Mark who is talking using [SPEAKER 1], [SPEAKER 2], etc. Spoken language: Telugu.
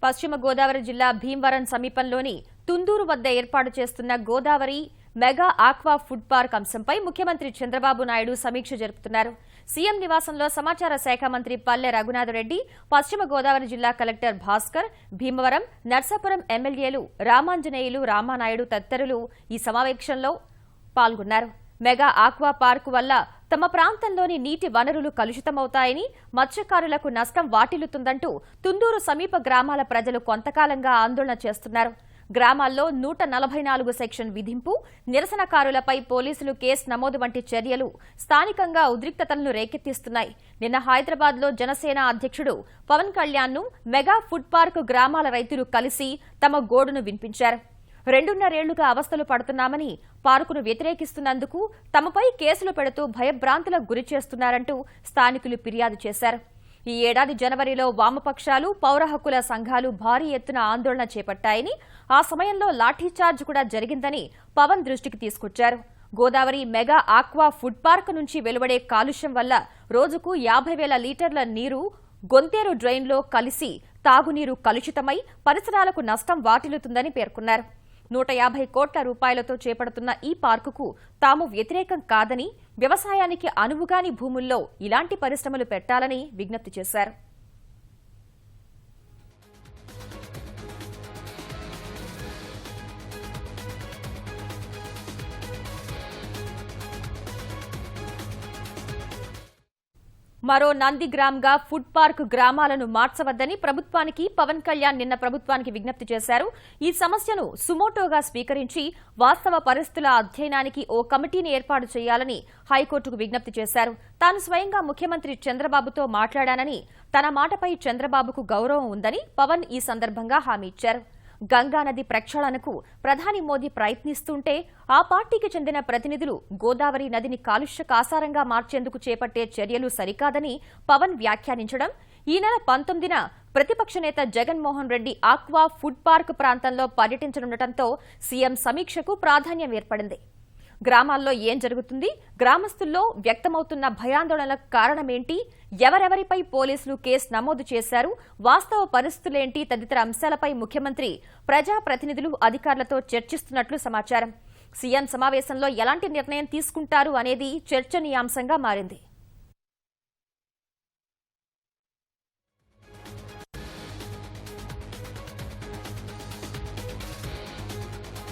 [SPEAKER 1] పశ్చిమ గోదావరి జిల్లా భీమవరం సమీపంలోని తుందూరు వద్ద ఏర్పాటు చేస్తున్న Godavari mega aqua food park అంశంపై ముఖ్యమంత్రి చంద్రబాబు నాయుడు సమీక్ష జరుపుతున్నారు. సీఎం నివాసంలో సమాచార శాఖ మంత్రి పల్లె రఘునాథరెడ్డి, పశ్చిమ గోదావరి జిల్లా కలెక్టర్ భాస్కర్, భీమవరం, నర్సాపురం ఎమ్మెల్యేలు రామాంజనేయులు, రామానాయుడు తదితరులు ఈ సమావేశంలో పాల్గొన్నారు. మెగా ఆక్వా పార్కు వల్ల తమ ప్రాంతంలోని నీటి వనరులు కలుషితమవుతాయని, మత్స్యకారులకు నష్టం వాటిల్లుతుందంటూ తుందూరు సమీప గ్రామాల ప్రజలు కొంతకాలంగా ఆందోళన చేస్తున్నారు. గ్రామాల్లో 144 సెక్షన్ విధింపు, నిరసనకారులపై పోలీసులు కేసు నమోదు వంటి చర్యలు స్థానికంగా ఉద్రిక్తతలను రేకెత్తిస్తున్నాయి. నిన్న హైదరాబాద్లో జనసేన అధ్యక్షుడు పవన్ కళ్యాణ్ను మెగా ఫుడ్ పార్క్ గ్రామాల రైతులు కలిసి తమ గోడును వినిపించారు. 2.5 ఏళ్లుగా అవస్థలు పడుతున్నామని, పార్కును వ్యతిరేకిస్తున్నందుకు తమపై కేసులు పెడుతూ భయభ్రాంతులకు గురి చేస్తున్నారంటూ స్థానికులు ఫిర్యాదు చేశారు. ఈ ఏడాది జనవరిలో వామపక్షాలు, పౌర హక్కుల సంఘాలు భారీ ఎత్తున ఆందోళన చేపట్టాయని, ఆ సమయంలో లాఠీచార్జ్ కూడా జరిగిందని పవన్ దృష్టికి తీసుకొచ్చారు. Godavari mega aqua food park నుంచి వెలువడే కాలుష్యం వల్ల రోజుకు 50,000 లీటర్ల నీరు గొంతేరు డ్రైన్లో కలిసి తాగునీరు కలుషితమై పరిసరాలకు నష్టం వాటిల్లుతుందని పేర్కొన్నారు. 150 కోట్ల రూపాయలతో చేపడుతున్న ఈ పార్కుకు తాము వ్యతిరేకం కాదని, వ్యవసాయానికి అనువుగాని భూముల్లో ఇలాంటి పరిశ్రమలు పెట్టాలని విజ్ఞప్తి చేశారు. మరో నందిగ్రామ్గా ఫుడ్ పార్క్ గ్రామాలను మార్చవద్దని ప్రభుత్వానికి పవన్ కళ్యాణ్ నిన్న ప్రభుత్వానికి విజ్ఞప్తి చేశారు. ఈ సమస్యను సుమోటోగా స్వీకరించి వాస్తవ పరిస్థితుల అధ్యయనానికి ఓ కమిటీని ఏర్పాటు చేయాలని హైకోర్టుకు విజ్ఞప్తి చేశారు. తాను స్వయంగా ముఖ్యమంత్రి చంద్రబాబుతో మాట్లాడానని, తన మాటపై చంద్రబాబుకు గౌరవం ఉందని పవన్ ఈ సందర్భంగా హామీ ఇచ్చారు. గంగానది ప్రక్షాళనకు ప్రధాని మోదీ ప్రయత్నిస్తుంటే ఆ పార్టీకి చెందిన ప్రతినిధులు గోదావరి నదిని కాలుష్య కాసారంగా మార్చేందుకు చేపట్టే చర్యలు సరికాదని పవన్ వ్యాఖ్యానించడం, ఈ నెల 19న ప్రతిపక్ష నేత Jaganmohan Reddy aqua food park ప్రాంతంలో పర్యటించనుండటంతో సీఎం సమీక్షకు ప్రాధాన్యం ఏర్పడింది. గ్రామాల్లో ఏం జరుగుతుంది, గ్రామస్తుల్లో వ్యక్తమవుతున్న భయాందోళనలకు కారణమేంటి, ఎవరెవరిపై పోలీసులు కేసు నమోదు చేశారు, వాస్తవ పరిస్థితులేంటి తదితర అంశాలపై ముఖ్యమంత్రి ప్రజాప్రతినిధులు, అధికారులతో చర్చిస్తున్నట్లు సమాచారం. సీఎం సమావేశంలో ఎలాంటి నిర్ణయం తీసుకుంటారు అనేది చర్చనీయాంశంగా మారింది.